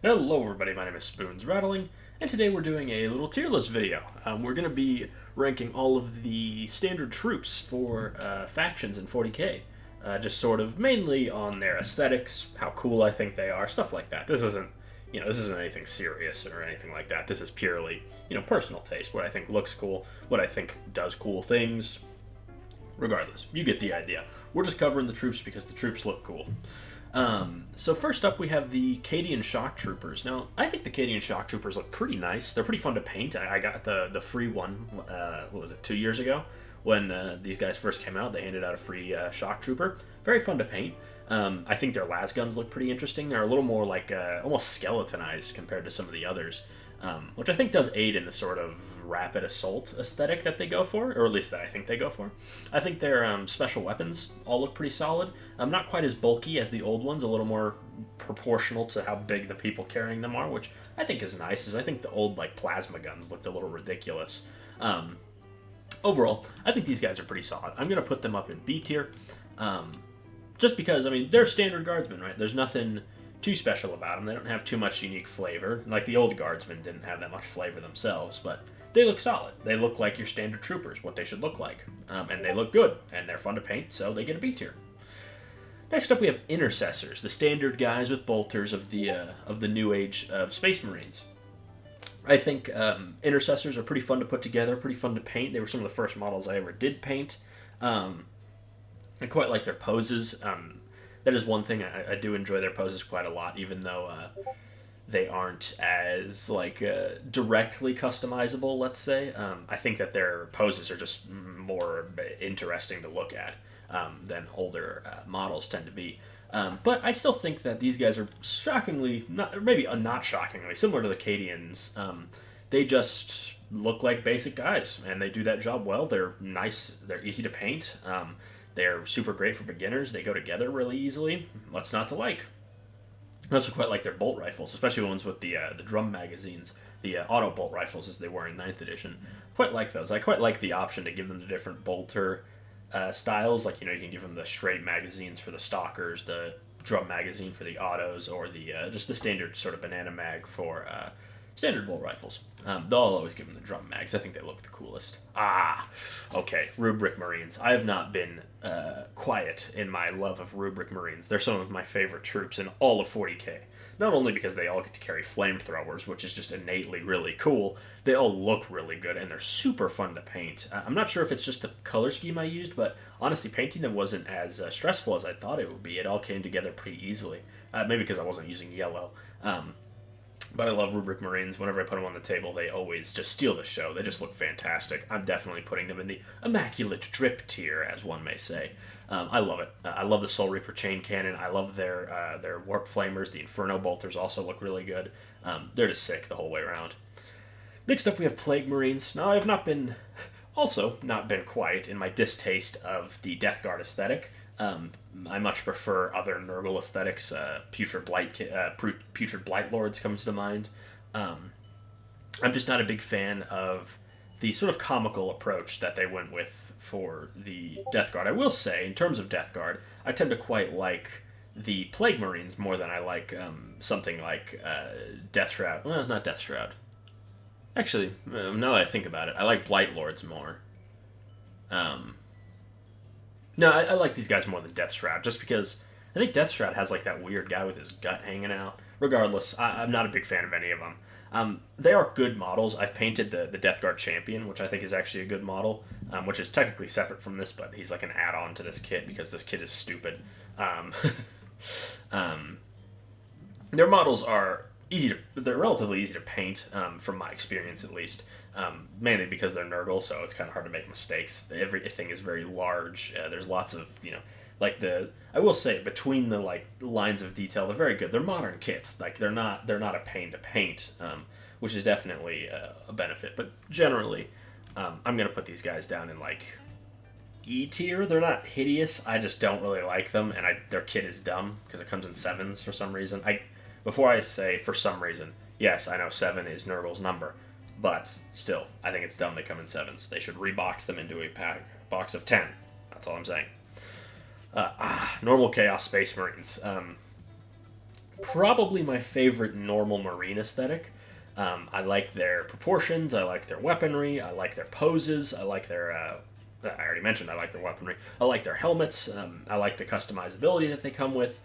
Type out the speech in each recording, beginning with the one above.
Hello everybody, my name is Spoons Rattling, and today we're doing a little tier list video. We're going to be ranking all of the standard troops for factions in 40k. Just sort of mainly on their aesthetics, how cool I think they are, stuff like that. This isn't anything serious or anything like that. This is purely, personal taste, what I think looks cool, what I think does cool things. Regardless, you get the idea. We're just covering the troops because the troops look cool. So first up, we have the Cadian Shock Troopers. Now, I think the Cadian Shock Troopers look pretty nice. They're pretty fun to paint. I got the free one, what was it, 2 years ago? When these guys first came out, they handed out a free Shock Trooper. Very fun to paint. I think their las guns look pretty interesting. They're a little more like almost skeletonized compared to some of the others, which I think does aid in the sort of rapid assault aesthetic that they go for, or at least that I think they go for. I think their special weapons all look pretty solid. Not quite as bulky as the old ones, a little more proportional to how big the people carrying them are, which I think is nice, as I think the old plasma guns looked a little ridiculous. Overall, I think these guys are pretty solid. I'm going to put them up in B tier, just because, they're standard guardsmen, right? There's nothing too special about them. They don't have too much unique flavor. Like the old guardsmen didn't have that much flavor themselves, but they look solid. They look like your standard troopers, what they should look like. And they look good, and they're fun to paint, so they get a B tier. Next up, we have Intercessors, the standard guys with bolters of the new age of Space Marines. I think Intercessors are pretty fun to put together, pretty fun to paint. They were some of the first models I ever did paint. I quite like their poses. That is one thing. I do enjoy their poses quite a lot, even though they aren't as directly customizable, let's say. I think that their poses are just more interesting to look at than older models tend to be. But I still think that these guys are shockingly, not shockingly, similar to the Cadians. They just look like basic guys, and they do that job well. They're nice. They're easy to paint. They're super great for beginners. They go together really easily. What's not to like? I also quite like their bolt rifles, especially ones with the drum magazines, the auto bolt rifles as they were in 9th edition. Quite like those. I quite like the option to give them the different bolter styles. You can give them the straight magazines for the stalkers, the drum magazine for the autos, or the just the standard sort of banana mag for standard bolt rifles. They'll always give them the drum mags. I think they look the coolest. Okay, Rubric Marines. I have not been quiet in my love of Rubric Marines. They're some of my favorite troops in all of 40k. Not only because they all get to carry flamethrowers, which is just innately really cool, they all look really good, and they're super fun to paint. I'm not sure if it's just the color scheme I used, but honestly, painting them wasn't as stressful as I thought it would be. It all came together pretty easily. Maybe because I wasn't using yellow. But I love Rubric Marines. Whenever I put them on the table, they always just steal the show. They just look fantastic. I'm definitely putting them in the immaculate drip tier, as one may say. I love it. I love the Soul Reaper chain cannon. I love their warp flamers. The Inferno bolters also look really good. They're just sick the whole way around. Next up, we have Plague Marines. Now, I have not been quiet in my distaste of the Death Guard aesthetic. I much prefer other Nurgle aesthetics. Putrid Blight Lords comes to mind. I'm just not a big fan of the sort of comical approach that they went with for the Death Guard. I will say, in terms of Death Guard, I tend to quite like the Plague Marines more than I like something like Death Shroud. Well, not Death Shroud. Actually, now that I think about it, I like Blight Lords more. No, I like these guys more than Death Shroud, just because I think Death Shroud has that weird guy with his gut hanging out. Regardless, I'm not a big fan of any of them. They are good models. I've painted the Death Guard Champion, which I think is actually a good model, which is technically separate from this, but he's like an add-on to this kit because this kit is stupid. Their models are they're relatively easy to paint, from my experience at least. Mainly because they're Nurgle, so it's kind of hard to make mistakes. Everything is very large. There's lots of, I will say, between the lines of detail, they're very good. They're modern kits. They're not a pain to paint, which is definitely a benefit. But generally, I'm gonna put these guys down in E tier. They're not hideous. I just don't really like them, and their kit is dumb because it comes in 7s for some reason. Before I say for some reason, yes, I know 7 is Nurgle's number. But still, I think it's dumb they come in 7s. They should rebox them into a box of 10. That's all I'm saying. Normal Chaos Space Marines. probably my favorite normal Marine aesthetic. I like their proportions, I like their weaponry, I like their poses, I like their. I already mentioned I like their weaponry. I like their helmets. I like the customizability that they come with.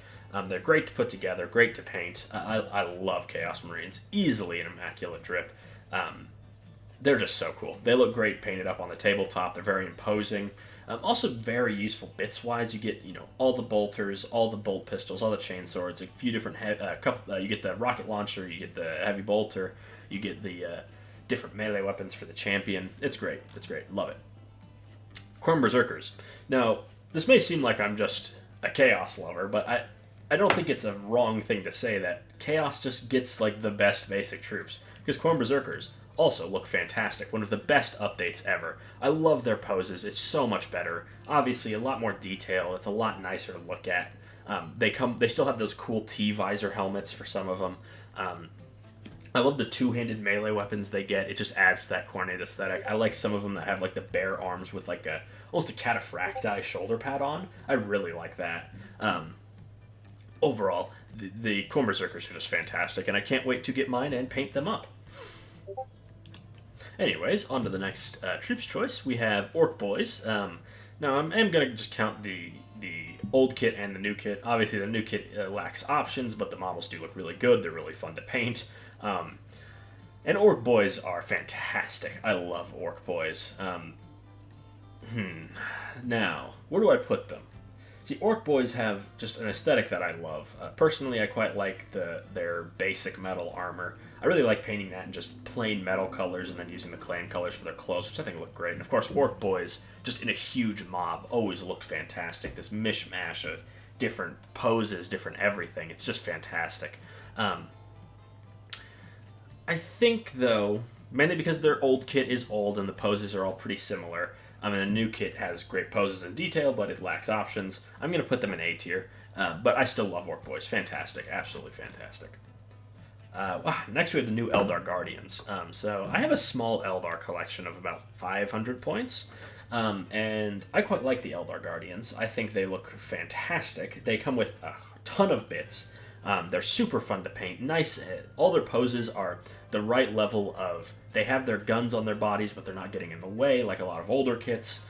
They're great to put together, great to paint. I love Chaos Marines. Easily an immaculate drip. They're just so cool. They look great painted up on the tabletop. They're very imposing. Also very useful bits-wise. You get, all the bolters, all the bolt pistols, all the chain swords, a few different you get the rocket launcher, you get the heavy bolter, you get the different melee weapons for the champion. It's great. It's great. Love it. Khorne Berserkers. Now, this may seem like I'm just a Chaos lover, but I don't think it's a wrong thing to say that Chaos just gets, the best basic troops. Because Khorne Berserkers also look fantastic. One of the best updates ever. I love their poses. It's so much better. Obviously, a lot more detail. It's a lot nicer to look at. They still have those cool T-visor helmets for some of them. I love the two-handed melee weapons they get. It just adds to that Khorne aesthetic. I like some of them that have the bare arms with almost a cataphracti shoulder pad on. I really like that. Overall, the Khorne Berserkers are just fantastic, and I can't wait to get mine and paint them up. Anyways, on to the next troops choice. We have Orc Boys. Now, I'm going to just count the old kit and the new kit. Obviously, the new kit lacks options, but the models do look really good. They're really fun to paint. And Orc Boys are fantastic. I love Orc Boys. Now, where do I put them? See, Orc Boys have just an aesthetic that I love. Personally, I quite like their basic metal armor. I really like painting that in just plain metal colors and then using the clan colors for their clothes, which I think look great. And of course, Orc Boys, just in a huge mob, always look fantastic. This mishmash of different poses, different everything. It's just fantastic. I think, though, mainly because their old kit is old and the poses are all pretty similar. The new kit has great poses and detail, but it lacks options. I'm going to put them in A tier, but I still love Orc Boys. Fantastic. Absolutely fantastic. Next we have the new Eldar Guardians. So I have a small Eldar collection of about 500 points, and I quite like the Eldar Guardians. I think they look fantastic. They come with a ton of bits. They're super fun to paint. Nice. All their poses are the right level of... They have their guns on their bodies, but they're not getting in the way like a lot of older kits.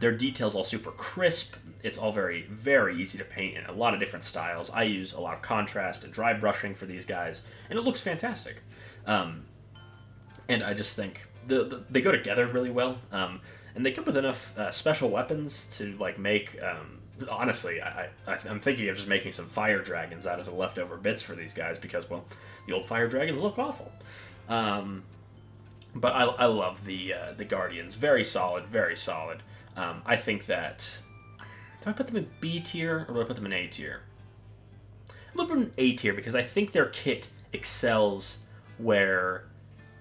Their detail's all super crisp. It's all very, very easy to paint in a lot of different styles. I use a lot of contrast and dry brushing for these guys, and it looks fantastic. And I just think they go together really well. And they come with enough special weapons to make... honestly, I'm thinking of just making some fire dragons out of the leftover bits for these guys because, well, the old fire dragons look awful. But I love the Guardians. Very solid, very solid. I think that... Do I put them in B tier or do I put them in A tier? I'm going to put them in A tier because I think their kit excels where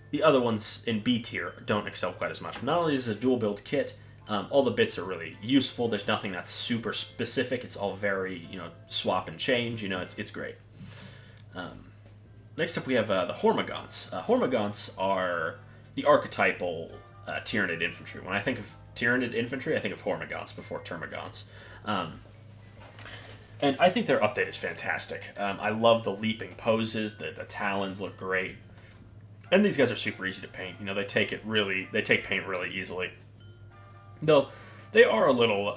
the other ones in B tier don't excel quite as much. Not only is it a dual build kit, all the bits are really useful. There's nothing that's super specific. It's all very, swap and change. It's great. Next up we have the Hormagaunts. Hormagaunts are the archetypal Tyranid infantry. When I think of Tyranid infantry, I think of Hormagaunts before Termagaunts. And I think their update is fantastic. I love the leaping poses. The talons look great. And these guys are super easy to paint. They take paint really easily. Though they are a little,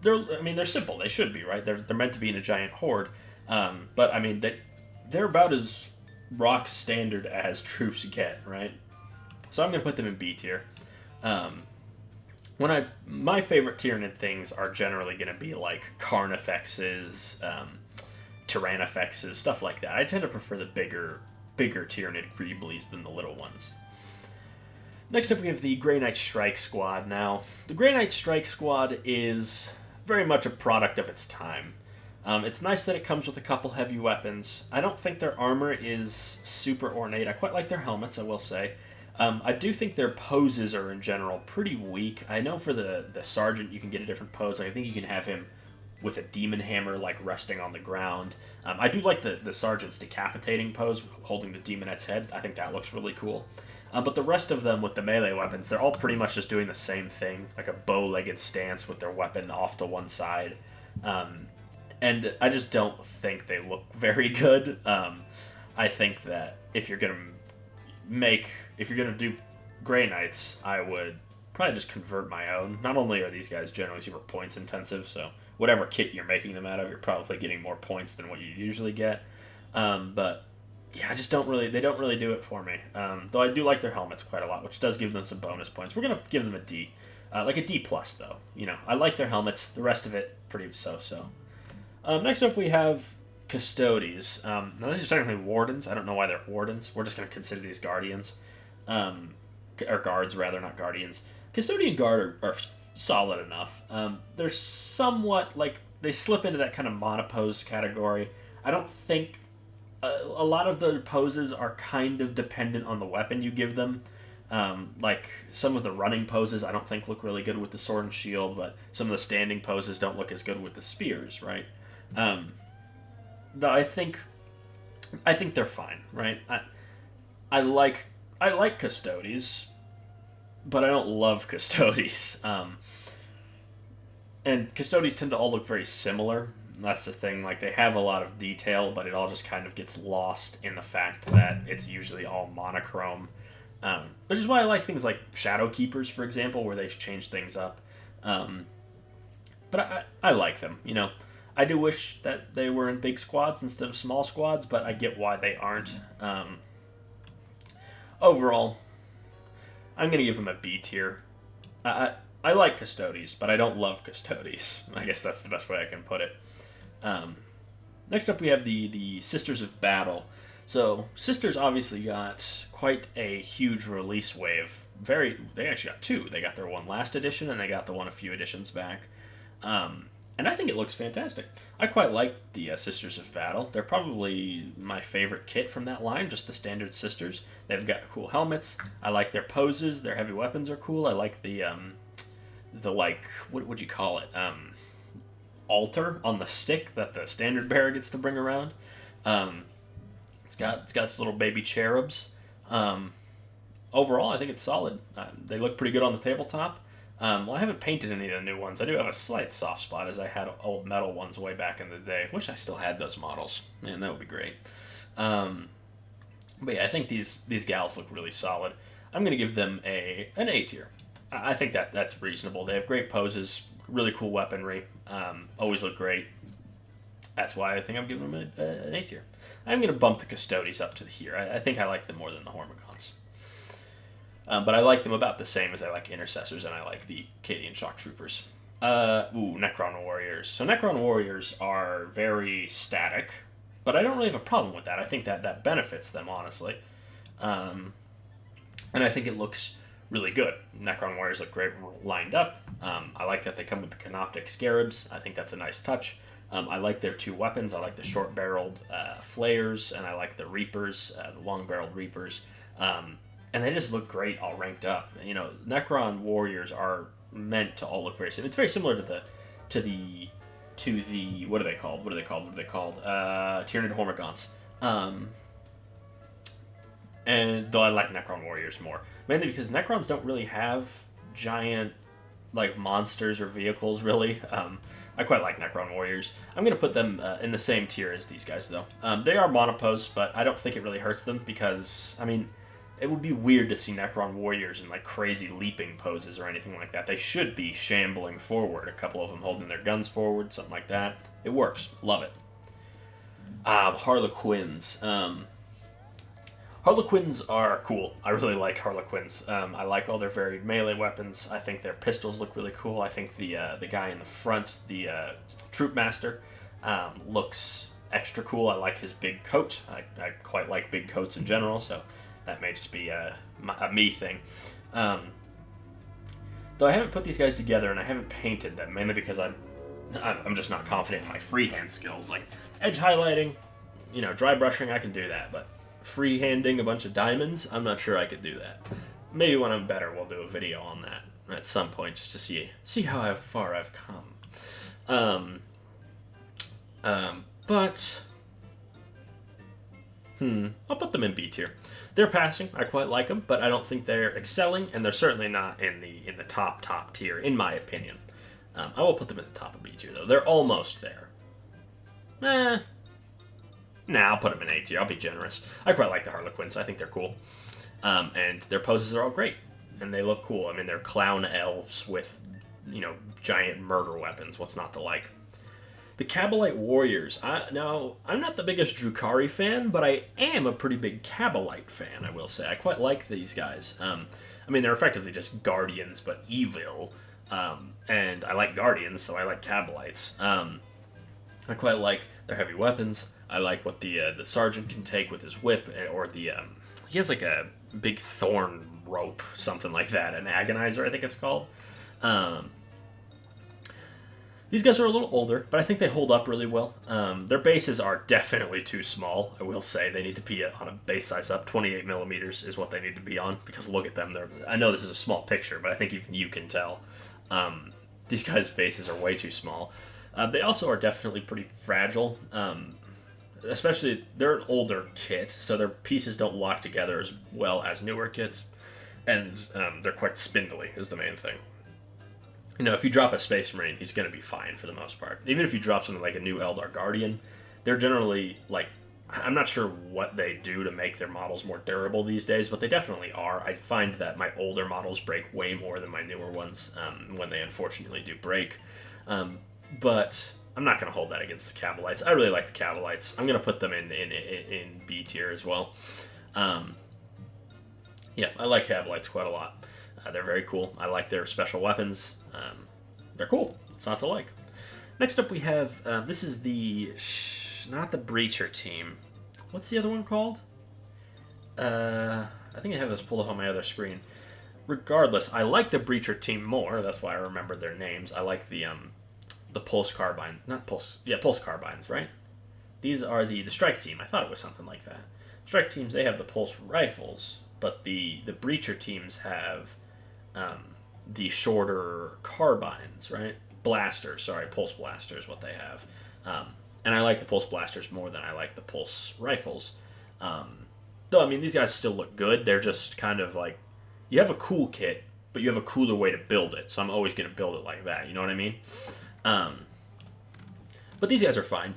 they're simple. They should be, right? They're meant to be in a giant horde. But they're about as rock standard as troops get, right? So I'm gonna put them in B tier. My favorite Tyranid things are generally gonna be like Carnifexes, Tyrannifexes, stuff like that. I tend to prefer the bigger Tyranid Greeblies than the little ones. Next up, we have the Grey Knight Strike Squad. Now, the Grey Knight Strike Squad is very much a product of its time. It's nice that it comes with a couple heavy weapons. I don't think their armor is super ornate. I quite like their helmets, I will say. I do think their poses are, in general, pretty weak. I know for the Sergeant, you can get a different pose. I think you can have him with a demon hammer, resting on the ground. I do like the Sergeant's decapitating pose, holding the demonette's head. I think that looks really cool. But the rest of them with the melee weapons, they're all pretty much just doing the same thing, like a bow-legged stance with their weapon off to one side. And and I just don't think they look very good. I think that if you're gonna do Grey Knights, I would probably just convert my own. Not only are these guys generally super points intensive, so whatever kit you're making them out of, you're probably getting more points than what you usually get. But yeah, they don't really do it for me. Though I do like their helmets quite a lot, which does give them some bonus points. We're gonna give them a D, like a D plus though. I like their helmets. The rest of it pretty so. Next up we have Custodes. Now this is technically Wardens. I don't know why they're Wardens. We're just gonna consider these Guardians, or Guards rather, not Guardians. Custodian Guard are solid enough. They're somewhat like they slip into that kind of monopose category. I don't think a lot of the poses are kind of dependent on the weapon you give them. Like some of the running poses I don't think look really good with the sword and shield, but some of the standing poses don't look as good with the spears, right? Though I think they're fine, right? I like Custodes, but I don't love Custodes. And Custodes tend to all look very similar. That's the thing. Like, they have a lot of detail, but it all just kind of gets lost in the fact that it's usually all monochrome. Which is why I like things like Shadow Keepers, for example, where they change things up. But I like them, I do wish that they were in big squads instead of small squads, but I get why they aren't. Overall, I'm going to give them a B tier. I like Custodes, but I don't love Custodes. I guess that's the best way I can put it. Next up we have the Sisters of Battle. So, Sisters obviously got quite a huge release wave. They actually got two. They got their one last edition, and they got the one a few editions back. And I think it looks fantastic. I quite like the Sisters of Battle. They're probably my favorite kit from that line, just the standard Sisters. They've got cool helmets. I like their poses. Their heavy weapons are cool. I like the what would you call it? Altar on the stick that the standard bearer gets to bring around. It's got its little baby cherubs. Overall, I think it's solid. They look pretty good on the tabletop. I haven't painted any of the new ones. I do have a slight soft spot, as I had old metal ones way back in the day. Wish I still had those models. Man, that would be great. But yeah, I think these gals look really solid. I'm going to give them an A tier. I think that's reasonable. They have great poses, really cool weaponry, always look great. That's why I think I'm giving them an A tier. I'm going to bump the Custodes up to here. I think I like them more than the Hormigons. But I like them about the same as I like Intercessors and I like the Cadian Shock Troopers. Necron Warriors. So Necron Warriors are very static, but I don't really have a problem with that. I think that benefits them, honestly. And I think it looks really good. Necron Warriors look great lined up. I like that they come with the Canoptic Scarabs. I think that's a nice touch. I like their two weapons. I like the short-barreled flares, and I like the Reapers, the long-barreled Reapers. And they just look great all ranked up. Necron Warriors are meant to all look very similar. It's very similar to the what are they called? Tyranid Hormigons. And though I like Necron Warriors more, mainly because Necrons don't really have giant monsters or vehicles really. I quite like Necron Warriors. I'm going to put them in the same tier as these guys though. They are monopose, but I don't think it really hurts them because it would be weird to see Necron Warriors in crazy leaping poses or anything like that. They should be shambling forward, a couple of them holding their guns forward, something like that. It works. Love it. Harlequins. Harlequins are cool. I really like Harlequins. I like all their varied melee weapons. I think their pistols look really cool. I think the guy in the front, the Troop Master, looks extra cool. I like his big coat. I quite like big coats in general, so that may just be a me thing. Though I haven't put these guys together and I haven't painted them, mainly because I'm just not confident in my freehand skills. Like edge highlighting, dry brushing, I can do that, but freehanding a bunch of diamonds, I'm not sure I could do that. Maybe when I'm better, we'll do a video on that at some point just to see how far I've come. But I'll put them in B tier. They're passing. I quite like them, but I don't think they're excelling, and they're certainly not in the top tier, in my opinion. I will put them at the top of B tier, though. They're almost there. Eh, nah, I'll put them in A tier. I'll be generous. I quite like the Harlequins. I think they're cool. And their poses are all great. And they look cool. I mean, they're clown elves with, giant murder weapons. What's not to like? The Kabalite Warriors. Now, I'm not the biggest Drukhari fan, but I am a pretty big Kabalite fan, I will say. I quite like these guys. I mean, they're effectively just Guardians, but evil. And I like Guardians, so I like Kabalites. I quite like their heavy weapons. I like what the Sergeant can take with his whip, or he has like a big thorn rope, something like that, an Agonizer, I think it's called. These guys are a little older, but I think they hold up really well. Their bases are definitely too small, I will say. They need to be on a base size up. 28 millimeters is what they need to be on, because look at them. I know this is a small picture, but I think even you can tell. These guys' bases are way too small. They also are definitely pretty fragile. Especially, they're an older kit, so their pieces don't lock together as well as newer kits. And they're quite spindly, is the main thing. If you drop a Space Marine, he's going to be fine for the most part. Even if you drop something like a new Eldar Guardian, they're generally, I'm not sure what they do to make their models more durable these days, but they definitely are. I find that my older models break way more than my newer ones when they unfortunately do break. But I'm not going to hold that against the Kabalites. I really like the Kabalites. I'm going to put them in B tier as well. Yeah, I like Kabalites quite a lot. They're very cool. I like their special weapons. They're cool. It's not to like. Next up we have, this is not the Breacher team. What's the other one called? I think I have this pulled up on my other screen. Regardless, I like the Breacher team more. That's why I remembered their names. I like the Pulse Carbine. Pulse Carbines, right? These are the Strike team. I thought it was something like that. Strike teams, they have the Pulse Rifles, but the Breacher teams have the shorter carbines, right? Blasters, sorry, Pulse Blasters, what they have. And I like the Pulse Blasters more than I like the Pulse Rifles. Though, I mean, these guys still look good. They're just kind of like, you have a cool kit, but you have a cooler way to build it. So I'm always going to build it like that. You know what I mean? But these guys are fine.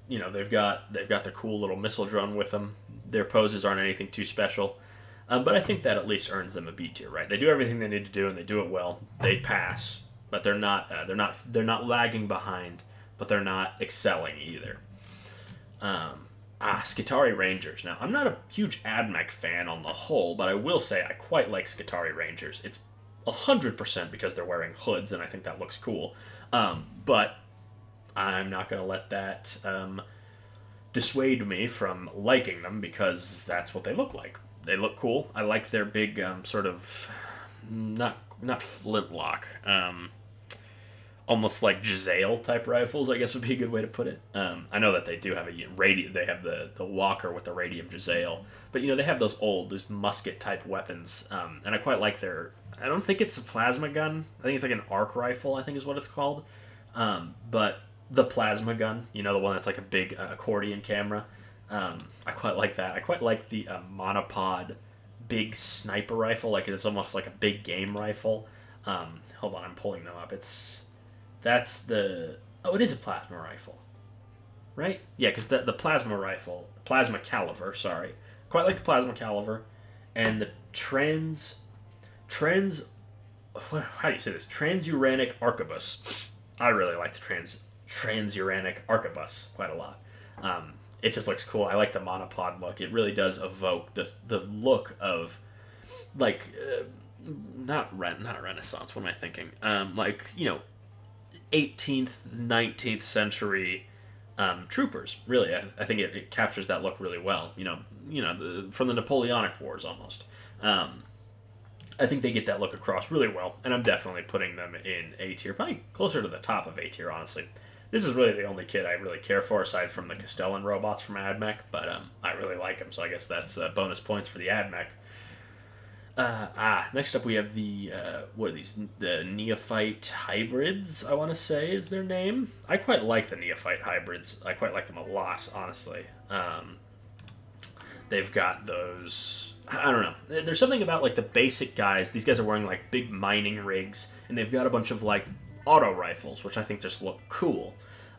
They've got the cool little missile drone with them. Their poses aren't anything too special. But I think that at least earns them a B tier, right? They do everything they need to do, and they do it well. They pass, but they're not lagging behind, but they're not excelling either. Skitarii Rangers. Now, I'm not a huge AdMech fan on the whole, but I will say I quite like Skitarii Rangers. It's 100% because they're wearing hoods, and I think that looks cool. But I'm not going to let that dissuade me from liking them, because that's what they look like. They look cool. I like their big sort of not flintlock, almost like Giselle type rifles, I guess would be a good way to put it. I know that they do have they have the Walker with the Radium Giselle, but they have those musket type weapons, and I quite like I don't think it's a plasma gun. I think it's like an arc rifle, I think is what it's called. But the plasma gun, the one that's like a big accordion camera. I quite like that. I quite like the monopod big sniper rifle. Like, it's almost like a big game rifle. Hold on, I'm pulling them up. It is a plasma rifle, right? Yeah, because the plasma caliber. Sorry, quite like the plasma caliber, and the how do you say this? Transuranic arquebus. I really like the transuranic arquebus quite a lot. It just looks cool. I like the monopod look. It really does evoke the look of, like, not Renaissance. What am I thinking? 18th, 19th century troopers. Really, I think it captures that look really well. From the Napoleonic Wars almost. I think they get that look across really well, and I'm definitely putting them in A tier, probably closer to the top of A tier, honestly. This is really the only kit I really care for, aside from the Castellan robots from AdMech, but I really like them, so I guess that's bonus points for the AdMech. Next up we have the, what are these? The Neophyte Hybrids, I want to say is their name. I quite like the Neophyte Hybrids. I quite like them a lot, honestly. They've got those... I don't know. There's something about, like, the basic guys. These guys are wearing, like, big mining rigs, and they've got a bunch of, like, auto rifles, which I think just look cool.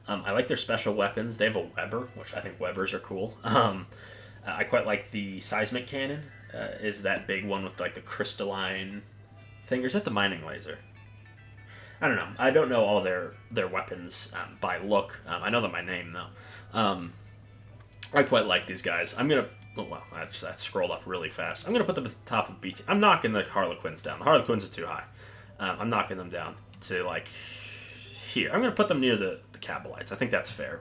I like their special weapons. They have a Weber, which I think Webers are cool. I quite like the seismic cannon. Is that big one with like the crystalline thing, or is that the mining laser? I don't know. I don't know all their weapons by look. I know them by name though. I quite like these guys. I'm gonna. Oh, wow, that scrolled up really fast. I'm gonna put them at the top of BT. I'm knocking the Harlequins down. The Harlequins are too high. I'm knocking them down to like here. I'm gonna put them near the Cabalites. I think that's fair.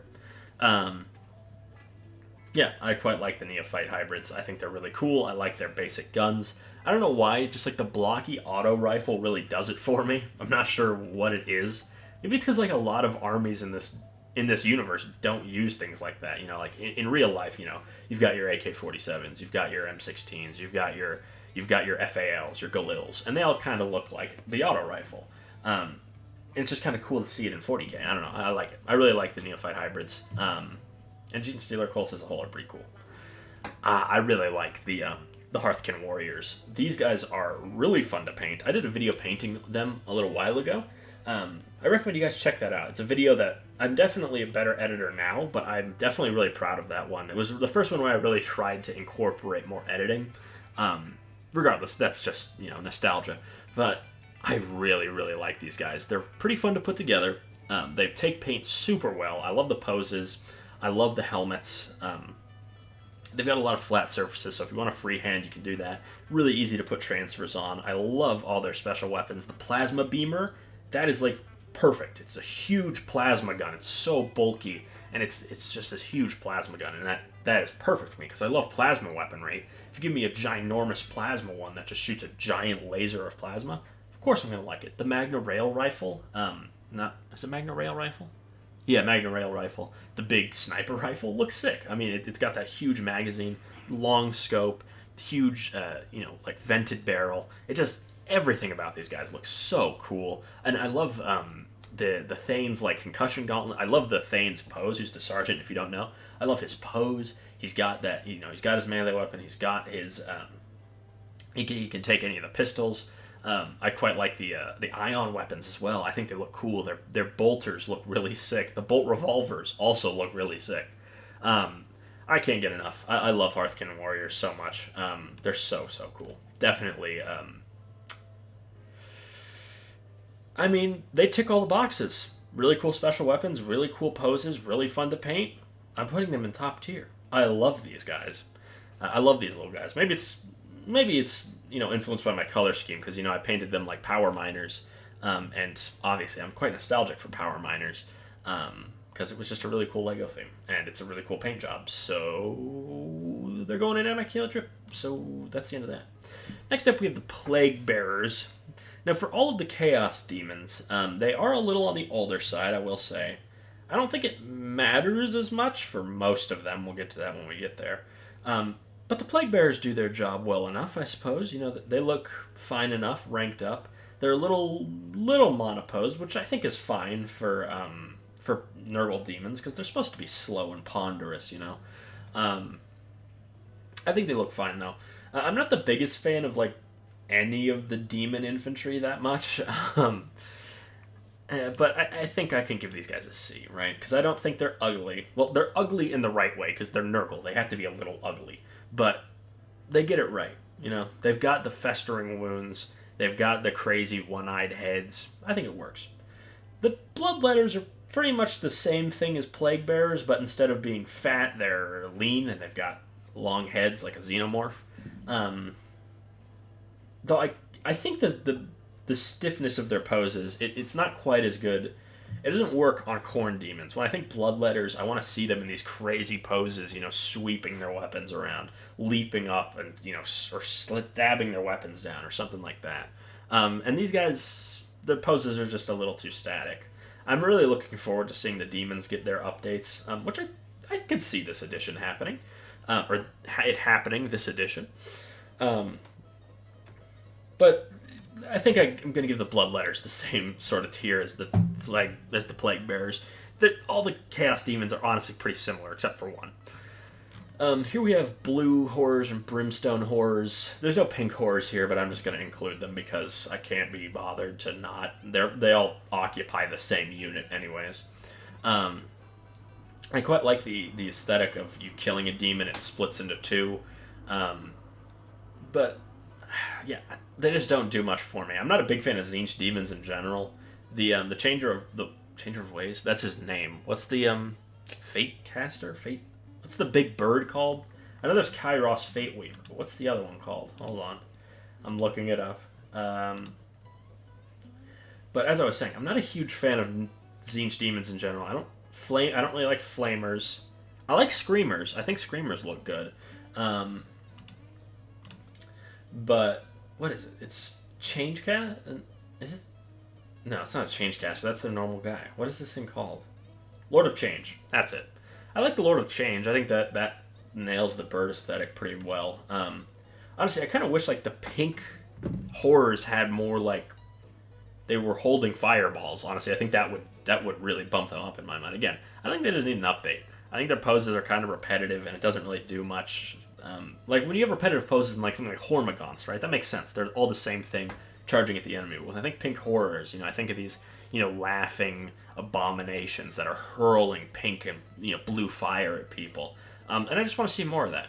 Yeah, I quite like the Neophyte hybrids. I think they're really cool. I like their basic guns. I don't know why, just like the blocky auto rifle really does it for me. I'm not sure what it is. Maybe it's because like a lot of armies in this universe don't use things like that. You know, like in real life, you know, you've got your AK-47s, you've got your M16s, you've got your FALs, your Galils, and they all kind of look like the auto rifle. It's just kind of cool to see it in 40k. I don't know. I like it. I really like the Neophyte hybrids. And Gene Stealer Colts as a whole are pretty cool. I really like the Hearthkin Warriors. These guys are really fun to paint. I did a video painting them a little while ago. I recommend you guys check that out. It's a video that I'm definitely a better editor now, but I'm definitely really proud of that one. It was the first one where I really tried to incorporate more editing. Regardless, that's just, you know, nostalgia. But I really, really like these guys. They're pretty fun to put together. They take paint super well. I love the poses. I love the helmets. They've got a lot of flat surfaces, so if you want a freehand, you can do that. Really easy to put transfers on. I love all their special weapons. The plasma beamer, that is like perfect. It's a huge plasma gun. It's so bulky, and it's just this huge plasma gun, and that is perfect for me because I love plasma weaponry. If you give me a ginormous plasma one that just shoots a giant laser of plasma, of course I'm going to like it. The Magna Rail rifle, is it Magna Rail rifle? Yeah, Magna Rail rifle. The big sniper rifle looks sick. I mean, it's got that huge magazine, long scope, huge, like vented barrel. It just, everything about these guys looks so cool. And I love the Thane's like concussion gauntlet. I love the Thane's pose, who's the sergeant, if you don't know. I love his pose. He's got that, he's got his melee weapon. He's got his, he can take any of the pistols. I quite like the ion weapons as well. I think they look cool. Their bolters look really sick. The bolt revolvers also look really sick. I can't get enough. I love Hearthkin Warriors so much. They're so cool. Definitely. I mean, they tick all the boxes. Really cool special weapons, really cool poses, really fun to paint. I'm putting them in top tier. I love these guys. I love these little guys. Maybe it's influenced by my color scheme because I painted them like power miners, and obviously I'm quite nostalgic for power miners because it was just a really cool Lego theme and it's a really cool paint job. So they're going in on my kilo trip. So that's the end of that. Next up, we have the Plague Bearers. Now, for all of the Chaos Demons, they are a little on the older side, I will say. I don't think it matters as much for most of them. We'll get to that when we get there. But the Plague Bearers do their job well enough, I suppose. They look fine enough, ranked up. They're a little monopose, which I think is fine for Nurgle demons, because they're supposed to be slow and ponderous, I think they look fine, though. I'm not the biggest fan of, any of the demon infantry that much. But I think I can give these guys a C, right? Because I don't think they're ugly. Well, they're ugly in the right way, because they're Nurgle. They have to be a little ugly. But they get it right, They've got the festering wounds. They've got the crazy one-eyed heads. I think it works. The Bloodletters are pretty much the same thing as Plague Bearers, but instead of being fat, they're lean, and they've got long heads like a xenomorph. Though I think that the stiffness of their poses, it's not quite as good. It doesn't work on Khorne demons. When I think Bloodletters, I want to see them in these crazy poses, sweeping their weapons around, leaping up, and or stabbing their weapons down, or something like that. And these guys, their poses are just a little too static. I'm really looking forward to seeing the demons get their updates, which I could see this edition happening, or it happening this edition. But I think I'm going to give the Bloodletters the same sort of tier as the Plague Bearers. All the Chaos Demons are honestly pretty similar, except for one. Here we have blue horrors and brimstone horrors. There's no pink horrors here, but I'm just going to include them because I can't be bothered to not. They all occupy the same unit anyways. I quite like the aesthetic of you killing a demon. It splits into two, um, but yeah, they just don't do much for me. I'm not a big fan of Tzeentch demons in general. The changer of ways. That's his name. What's the fate caster? Fate. What's the big bird called? I know there's Kairos Fate Weaver, but what's the other one called? Hold on, I'm looking it up. But as I was saying, I'm not a huge fan of Tzeentch demons in general. I don't really like flamers. I like screamers. I think screamers look good. But what is it? It's change cast. Is it? No, it's not a change cast. That's the normal guy. What is this thing called? Lord of Change. That's it. I like the Lord of Change. I think that nails the bird aesthetic pretty well. Honestly, I kind of wish like the pink horrors had more like they were holding fireballs. Honestly, I think that would really bump them up in my mind. Again, I think they just need an update. I think their poses are kind of repetitive and it doesn't really do much. Like when you have repetitive poses in like something like Hormagaunts, right? That makes sense. They're all the same thing, charging at the enemy. When I think pink horrors, I think of these, laughing abominations that are hurling pink and blue fire at people. And I just want to see more of that.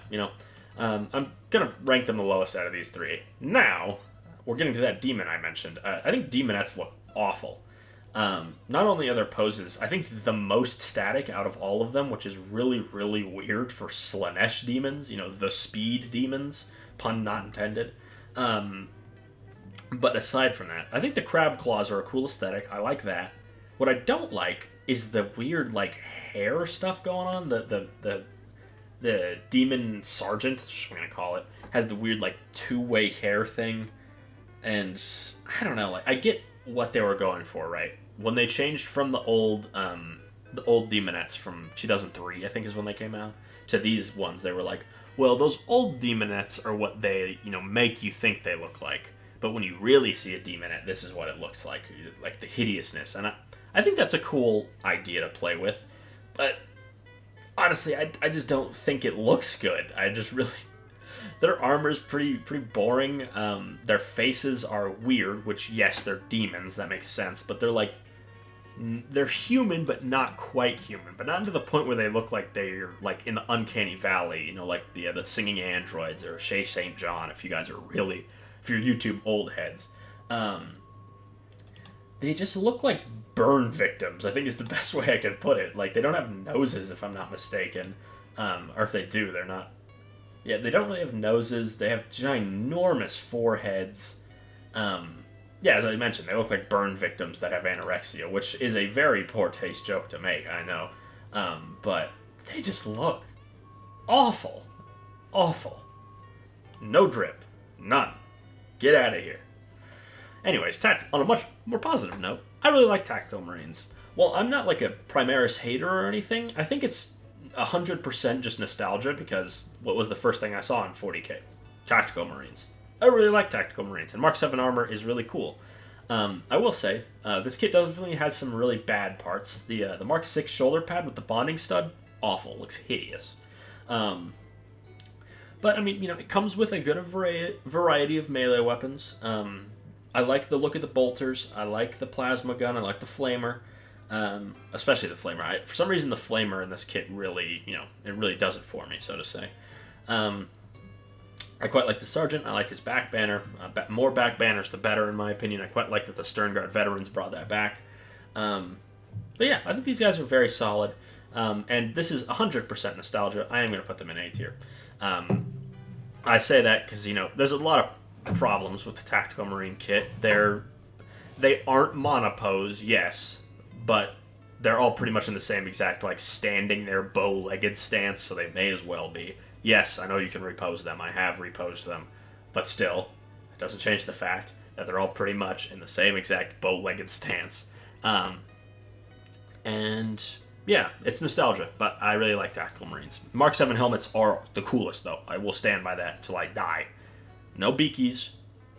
I'm gonna rank them the lowest out of these three. Now we're getting to that demon I mentioned. I think demonettes look awful. Not only are their poses, I think the most static out of all of them, which is really, really weird for Slaanesh demons, the speed demons, pun not intended. But aside from that, I think the crab claws are a cool aesthetic. I like that. What I don't like is the weird, like, hair stuff going on. The demon sergeant, I'm going to call it, has the weird, like, two-way hair thing. And I don't know, like, I get what they were going for, right? When they changed from the old demonettes from 2003, I think is when they came out, to these ones, they were like, well, those old demonettes are what they, make you think they look like. But when you really see a demonette, this is what it looks like the hideousness. And I think that's a cool idea to play with. But honestly, I just don't think it looks good. I just really... Their armor is pretty boring. Their faces are weird, which, yes, they're demons. That makes sense. But they're human, but not quite human. But not to the point where they look like they're like in the uncanny valley. Like the singing androids or Shay St. John. If you're YouTube old heads, they just look like burn victims. I think is the best way I can put it. Like they don't have noses, if I'm not mistaken, or if they do, they're not. Yeah, they don't really have noses. They have ginormous foreheads. Yeah, as I mentioned, they look like burn victims that have anorexia, which is a very poor taste joke to make, I know. But they just look awful. Awful. No drip. None. Get out of here. Anyways, on a much more positive note, I really like Tactical Marines. Well, I'm not like a Primaris hater or anything. I think it's 100% just nostalgia because what was the first thing I saw in 40k? Tactical Marines. I really like Tactical Marines, and Mark 7 armor is really cool. I will say, this kit definitely has some really bad parts. The Mark 6 shoulder pad with the bonding stud, awful, looks hideous. But, I mean, it comes with a good variety of melee weapons. I like the look of the bolters, I like the plasma gun, I like the flamer. Especially the flamer. For some reason, the flamer in this kit really, it really does it for me, so to say. I quite like the sergeant. I like his back banner. More back banners, the better, in my opinion. I quite like that the Sternguard veterans brought that back. But yeah, I think these guys are very solid. And this is 100% nostalgia. I am going to put them in A tier. I say that because, there's a lot of problems with the Tactical Marine kit. They aren't monopose, yes, but they're all pretty much in the same exact, like, standing there bow-legged stance, so they may as well be. Yes, I know you can repose them. I have reposed them. But still, it doesn't change the fact that they're all pretty much in the same exact bow-legged stance. And, yeah, it's nostalgia, but I really like Tactical Marines. Mark 7 helmets are the coolest, though. I will stand by that till I die. No Beakies,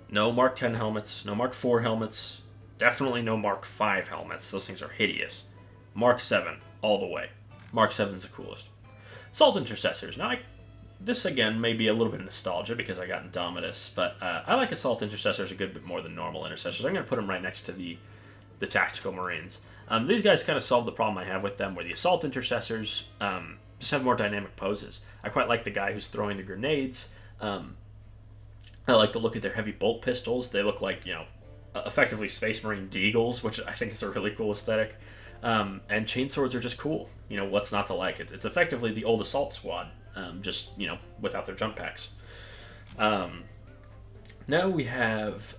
no Mark 10 helmets, no Mark 4 helmets, definitely no Mark 5 helmets. Those things are hideous. Mark 7, all the way. Mark 7's the coolest. Assault Intercessors. Now, this, again, may be a little bit of nostalgia because I got Indomitus, but I like Assault Intercessors a good bit more than normal Intercessors. I'm going to put them right next to the the tactical marines. These guys kind of solve the problem I have with them, where the assault intercessors just have more dynamic poses. I quite like the guy who's throwing the grenades. I like the look of their heavy bolt pistols. They look like, effectively Space Marine deagles, which I think is a really cool aesthetic. And chainswords are just cool. What's not to like? It's effectively the old assault squad, just, without their jump packs. Now we have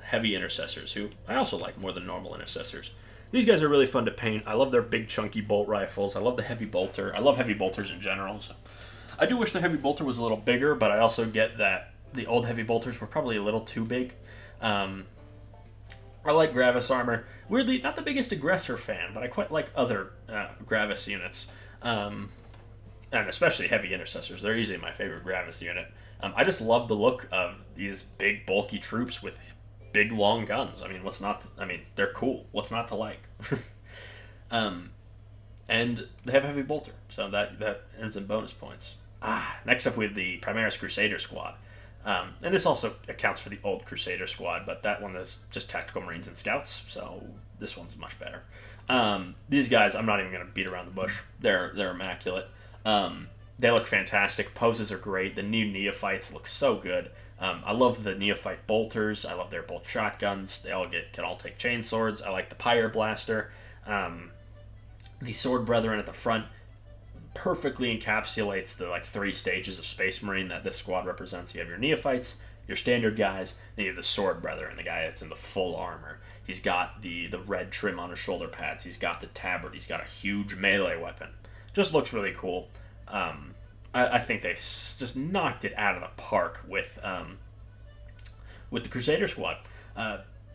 heavy intercessors, who I also like more than normal intercessors. These guys are really fun to paint. I love their big chunky bolt rifles. I love the heavy bolter. I love heavy bolters in general. So I do wish the heavy bolter was a little bigger, but I also get that the old heavy bolters were probably a little too big. I like Gravis armor. Weirdly, not the biggest aggressor fan, but I quite like other Gravis units. And especially heavy intercessors. They're easily my favorite Gravis unit. I just love the look of these big, bulky troops with big, long guns. They're cool. What's not to like? And they have heavy bolter, so that earns them bonus points. Next up we have the Primaris Crusader Squad. And this also accounts for the old Crusader Squad, but that one is just tactical marines and scouts, so this one's much better. These guys, I'm not even going to beat around the bush. They're immaculate. They look fantastic. Poses are great. The new neophytes look so good. I love the neophyte bolters. I love their bolt shotguns. They can all take chain swords. I like the Pyre Blaster. The Sword Brethren at the front perfectly encapsulates the three stages of Space Marine that this squad represents. You have your neophytes, your standard guys, then you have the Sword Brethren, the guy that's in the full armor. He's got the red trim on his shoulder pads. He's got the tabard. He's got a huge melee weapon. Just looks really cool. I think they just knocked it out of the park with the Crusader Squad.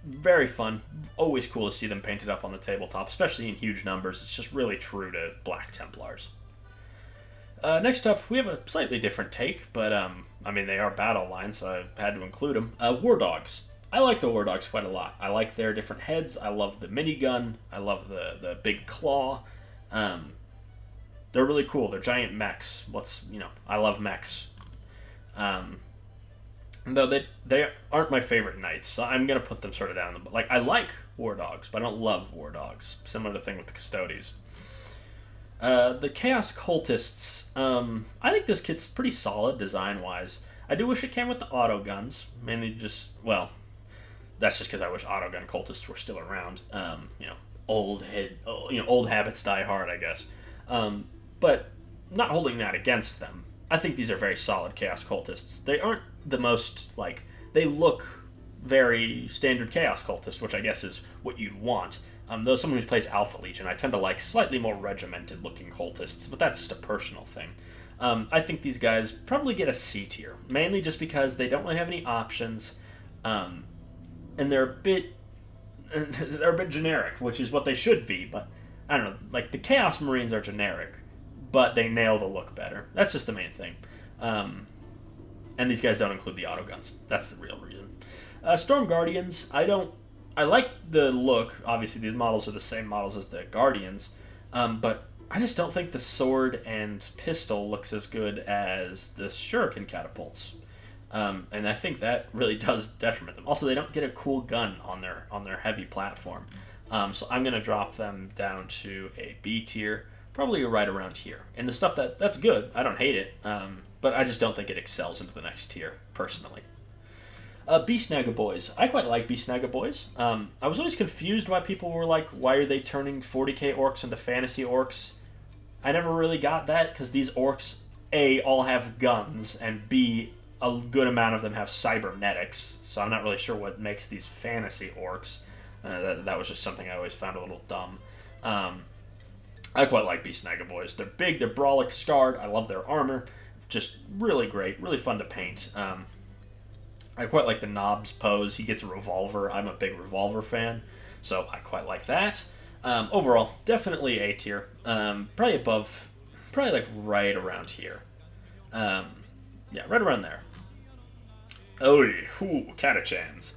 Very fun. Always cool to see them painted up on the tabletop, especially in huge numbers. It's just really true to Black Templars. Next up, we have a slightly different take, but they are battle lines, so I had to include them. War Dogs. I like the War Dogs quite a lot. I like their different heads. I love the minigun. I love the big claw. They're really cool. They're giant mechs. I love mechs. Though they aren't my favorite knights, so I'm going to put them sort of down. I like War Dogs, but I don't love War Dogs. Similar thing with the Custodes. The Chaos Cultists. I think this kit's pretty solid design-wise. I do wish it came with the auto guns. Mainly that's just because I wish auto gun cultists were still around. Old habits die hard, I guess. But not holding that against them, I think these are very solid Chaos Cultists. They aren't the most, they look very standard Chaos Cultist, which I guess is what you'd want. Though someone who plays Alpha Legion, I tend to like slightly more regimented looking cultists, but that's just a personal thing. I think these guys probably get a C tier, mainly just because they don't really have any options, and they're a bit generic, which is what they should be, but I don't know, the Chaos Marines are generic, but they nail the look better. That's just the main thing. And these guys don't include the auto guns. That's the real reason. Storm Guardians, I like the look. Obviously, these models are the same models as the Guardians, but I just don't think the sword and pistol looks as good as the Shuriken catapults. And I think that really does detriment them. Also, they don't get a cool gun on their heavy platform. So I'm going to drop them down to a B tier, probably right around here. And the stuff that's good, I don't hate it, but I just don't think it excels into the next tier, personally. Beast Naga Boys. I quite like Beast Naga Boys. I was always confused why people were like, why are they turning 40k orcs into fantasy orcs? I never really got that, because these orcs, A, all have guns, and B, a good amount of them have cybernetics, so I'm not really sure what makes these fantasy orcs. That was just something I always found a little dumb. I quite like Beast Naga Boys. They're big, they're brawlic, scarred. I love their armor. Just really great, really fun to paint. I quite like the Knobs pose. He gets a revolver. I'm a big revolver fan, so I quite like that. Overall, definitely A tier. Probably above, right around here. Yeah, right around there. Catachans.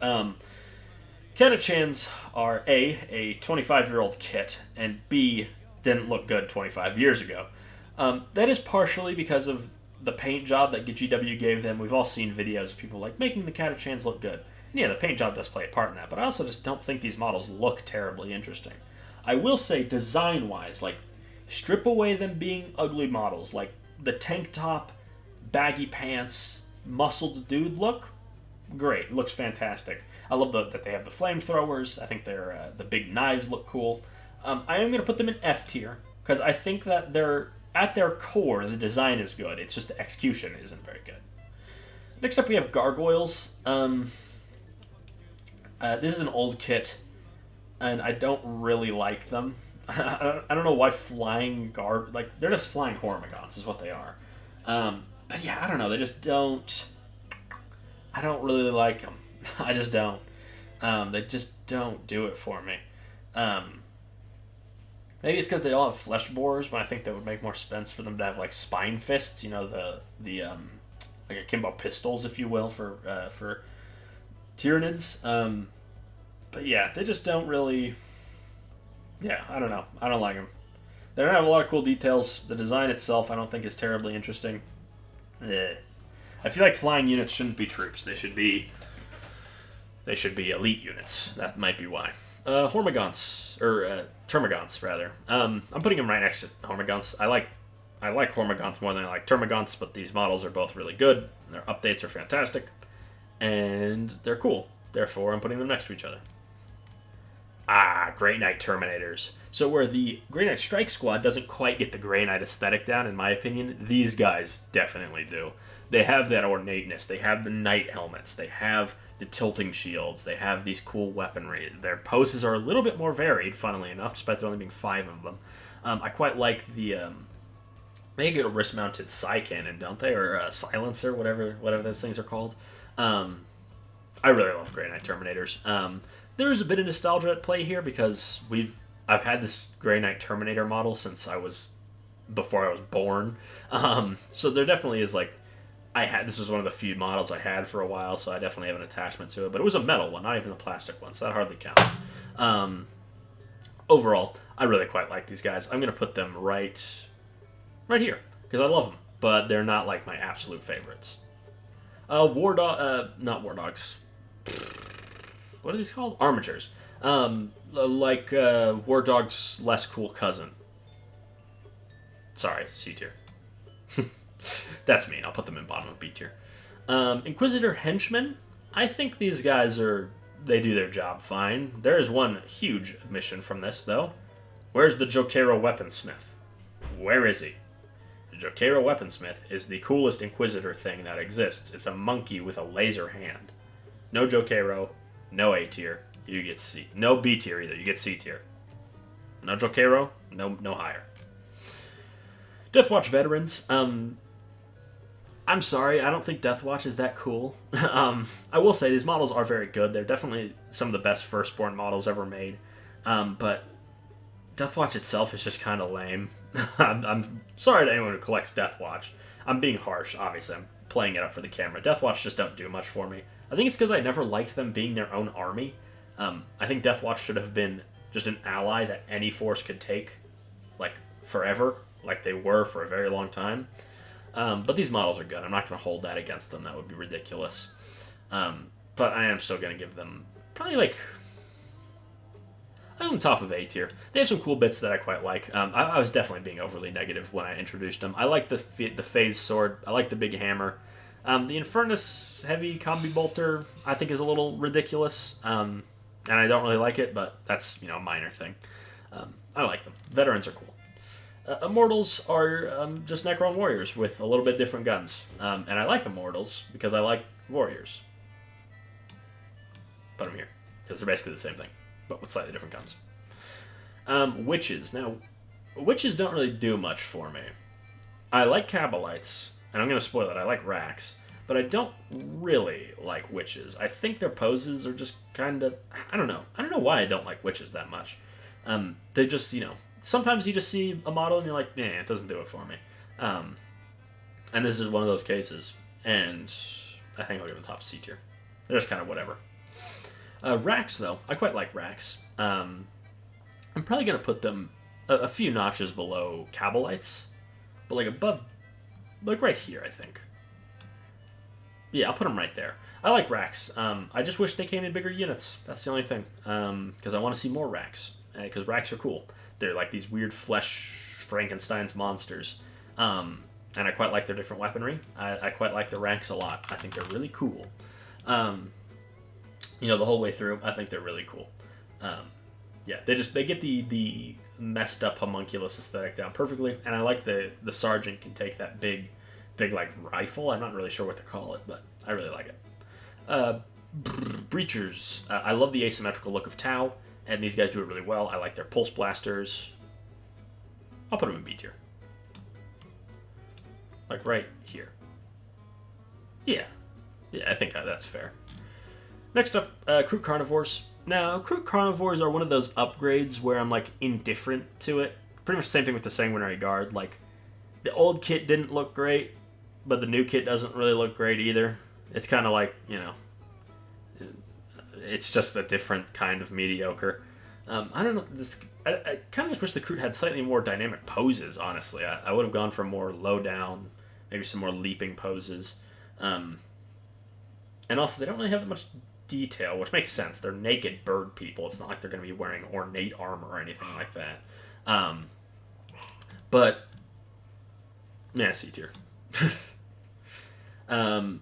Catachans are A 25-year-old kit, and B, didn't look good 25 years ago. That is partially because of the paint job that GW gave them. We've all seen videos of people making the Catachans look good. And yeah, the paint job does play a part in that, but I also just don't think these models look terribly interesting. I will say, design-wise, like, strip away them being ugly models, like the tank top, baggy pants, muscled dude look, great, looks fantastic. I love that they have the flamethrowers. I think the big knives look cool. I am going to put them in F tier because I think that they're at their core the design is good. It's just the execution isn't very good. Next up we have gargoyles. This is an old kit, and I don't really like them. I don't know why flying they're just flying Hormigons is what they are. But yeah, I don't know. They just don't. I don't really like them. I just don't. They just don't do it for me. Maybe it's because they all have flesh borers, but I think that would make more sense for them to have like spine fists. You know, the like akimbo pistols, if you will, for Tyranids. But yeah, they just don't really. Yeah, I don't know. I don't like them. They don't have a lot of cool details. The design itself, I don't think, is terribly interesting. I feel like flying units shouldn't be troops. They should be elite units. That might be why. Hormigons, or Termagants, rather. I'm putting them right next to Hormigons. I like Hormigons more than I like Termagants, but these models are both really good. Their updates are fantastic, and they're cool. Therefore, I'm putting them next to each other. Grey Knight Terminators. So where the Grey Knight Strike Squad doesn't quite get the Grey Knight aesthetic down, in my opinion, these guys definitely do. They have that ornateness. They have the knight helmets. They have the tilting shields. They have these cool weaponry. Their poses are a little bit more varied, funnily enough, despite there only being 5 of them. I quite like the... they get a wrist-mounted psi cannon, don't they? Or a silencer, whatever those things are called. I really love Grey Knight Terminators. There is a bit of nostalgia at play here because I've had this Grey Knight Terminator model since before I was born. So there definitely is like, this was one of the few models I had for a while, so I definitely have an attachment to it. But it was a metal one, not even a plastic one, so that hardly counts. Overall, I really quite like these guys. I'm going to put them right here because I love them, but they're not like my absolute favorites. Not war dogs. What are these called? Armatures. Like War Dog's less cool cousin. Sorry, C tier. That's mean. I'll put them in bottom of B tier. Inquisitor Henchmen. I think these guys they do their job fine. There is one huge omission from this, though. Where's the Jokero Weaponsmith? Where is he? The Jokero Weaponsmith is the coolest Inquisitor thing that exists. It's a monkey with a laser hand. No Jokero. No A tier, you get C. No B tier either, you get C tier. No Jokero, no higher. Deathwatch veterans. I'm sorry, I don't think Deathwatch is that cool. I will say these models are very good. They're definitely some of the best Firstborn models ever made. But Deathwatch itself is just kind of lame. I'm sorry to anyone who collects Deathwatch. I'm being harsh, obviously. I'm playing it up for the camera. Deathwatch just don't do much for me. I think it's because I never liked them being their own army. I think Deathwatch should have been just an ally that any force could take, like, forever, like they were for a very long time. But these models are good. I'm not going to hold that against them. That would be ridiculous. But I am still going to give them probably, like, I'm on top of A tier. They have some cool bits that I quite like. I was definitely being overly negative when I introduced them. I like the phase sword. I like the big hammer. The Infernus Heavy Combi Bolter, I think, is a little ridiculous, and I don't really like it, but that's, a minor thing. I like them. Veterans are cool. Immortals are just Necron warriors with a little bit different guns, and I like Immortals because I like warriors. Put them here, because they're basically the same thing, but with slightly different guns. Witches. Now, witches don't really do much for me. I like Cabalites. And I'm going to spoil it. I like Rax, but I don't really like witches. I think their poses are just kind of... I don't know. I don't know why I don't like witches that much. They just, sometimes you just see a model and you're like, it doesn't do it for me. And this is one of those cases. And I think I'll give them top C tier. They're just kind of whatever. Rax, though. I quite like Rax. I'm probably going to put them a few notches below Cabalites, but like above... Like right here, I think. Yeah, I'll put them right there. I like racks. I just wish they came in bigger units. That's the only thing. Because I want to see more racks. Because racks are cool. They're like these weird flesh Frankenstein's monsters. And I quite like their different weaponry. I quite like the racks a lot. I think they're really cool. The whole way through, I think they're really cool. Yeah, they get the messed up homunculus aesthetic down perfectly, and I like the sergeant can take that big like rifle. I'm not really sure what to call it, but I really like it. Breachers. I love the asymmetrical look of Tau, and these guys do it really well. I like their pulse blasters. I'll put them in B tier. Like right here. Yeah, I think that's fair. Next up, Crew Carnivores. Now, Crew Carnivores are one of those upgrades where I'm, like, indifferent to it. Pretty much the same thing with the Sanguinary Guard. Like, the old kit didn't look great, but the new kit doesn't really look great either. It's kind of like, it's just a different kind of mediocre. I don't know. I kind of just wish the Crew had slightly more dynamic poses, honestly. I would have gone for more low down, maybe some more leaping poses. And also, they don't really have that much detail, which makes sense. They're naked bird people. It's not like they're going to be wearing ornate armor or anything like that. But yeah, C tier. To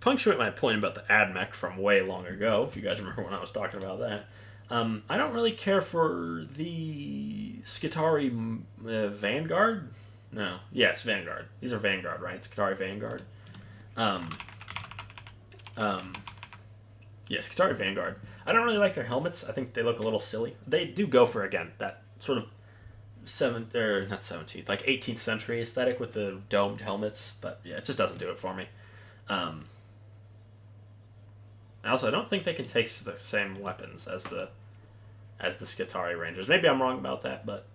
punctuate my point about the AdMech from way long ago, if you guys remember when I was talking about that, I don't really care for the Skitarii Vanguard. No, yes, Vanguard. These are Vanguard, right? Skitarii Vanguard. Yes, Skitarii Vanguard. I don't really like their helmets. I think they look a little silly. They do go for, again, that sort of not 17th, like 18th century aesthetic with the domed helmets, but yeah, it just doesn't do it for me. Also, I don't think they can take the same weapons as the Skitarii Rangers. Maybe I'm wrong about that, but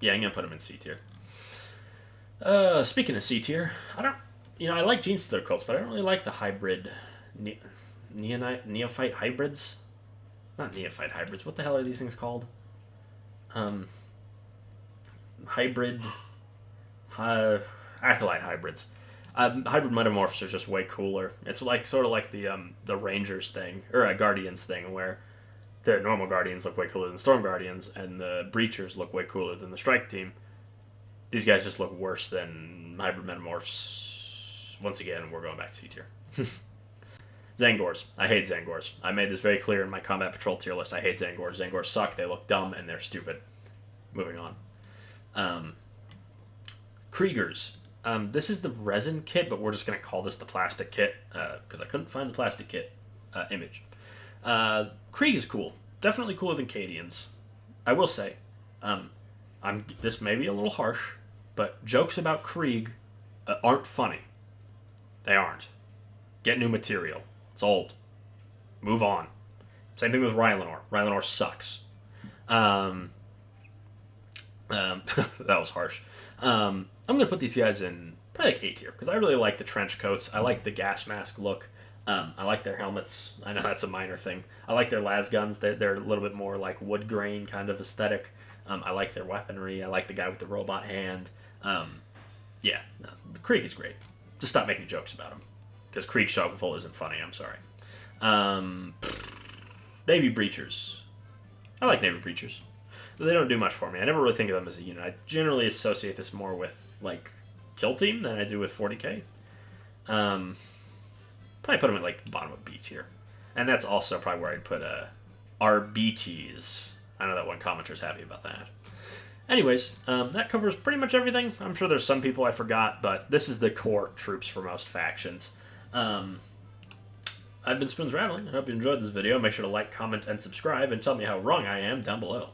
yeah, I'm gonna put them in C tier. Speaking of C tier, I like Gene Stealer cults, but I don't really like the hybrid neophyte hybrids. Not neophyte hybrids. What the hell are these things called? Hybrid acolyte hybrids. Hybrid metamorphs are just way cooler. It's like sort of like the Rangers thing or Guardians thing, where the normal Guardians look way cooler than Storm Guardians, and the Breachers look way cooler than the Strike Team. These guys just look worse than hybrid metamorphs. Once again, we're going back to C tier. Zangors. I hate Zangors. I made this very clear in my Combat Patrol tier list. I hate Zangors. Zangors suck. They look dumb, and they're stupid. Moving on. Kriegers. This is the resin kit, but we're just going to call this the plastic kit because I couldn't find the plastic kit image. Krieg is cool. Definitely cooler than Cadians. I will say, this may be a little harsh, but jokes about Krieg aren't funny. They aren't. Get new material. It's old. Move on. Same thing with Rylanor. Rylanor sucks. That was harsh. I'm going to put these guys in probably like A tier because I really like the trench coats. I like the gas mask look. I like their helmets. I know that's a minor thing. I like their las guns. They're a little bit more like wood grain kind of aesthetic. I like their weaponry. I like the guy with the robot hand. The Krieg is great. Just stop making jokes about him. Because Krieg Shockful isn't funny, I'm sorry. Navy Breachers. I like Navy Breachers. They don't do much for me. I never really think of them as a unit. I generally associate this more with, like, Kill Team than I do with 40k. Probably put them at, like, the bottom of B tier. And that's also probably where I'd put RBTs. I know that one commenter's happy about that. Anyways, that covers pretty much everything. I'm sure there's some people I forgot, but this is the core troops for most factions. I've been Spoons Rattling. I hope you enjoyed this video. Make sure to like, comment, and subscribe, and tell me how wrong I am down below.